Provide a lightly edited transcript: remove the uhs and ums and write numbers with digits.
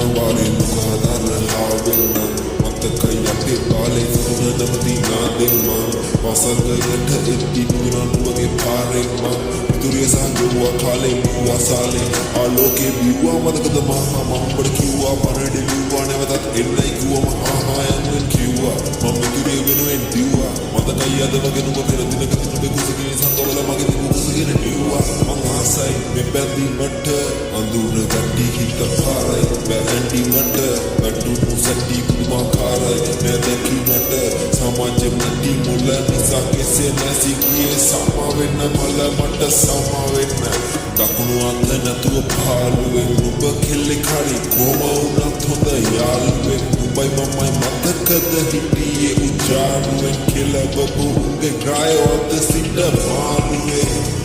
वारे मुखादार हावेना මතකයි අපේ කාලේ තුන නමති නාදෙන් මං වසඟයට එද්දි නුරන්වගේ පාරෙන් මං විදුරිය සංගුවා කාලේ මුවා සාලේ ආලෝකේ බිව්වා මතකද මහා මම්බඩ කිව්වා පරඩේ ලිව්වා නැවතත් එන්නයි කිව්වා මහා යන්න කිව්වා මම විදුරිය වෙනුවෙන් දිව්වා මතකයි අද වගේ නුඹ පෙර දිනක නුඹේ කුසකින් සංගවල මගේ තිබු කුසකින් ලිව්වා මං ආසයි මේ බැඳීමට අඳුන ගැටි හිත පාරයි බැඳීමට වැටුණු සැටි පුදුමාකාරයි නැදකිනට සමාජෙ මැටි මුල නිසා කෙසේ නැසි ගියේ සමා වෙන්න මල මට සමා වෙන්න දකුණු අත නැතුව පාළුවෙන් නුඹ කෙල්ලේ කරි කොම වුණත් හොඳ යාළුවෙන් නුඹයි මමයි මතකද හිටියේ උජාරුවෙන් කෙලබපු උගේ ග්‍රායෝද සිට මාරුවේ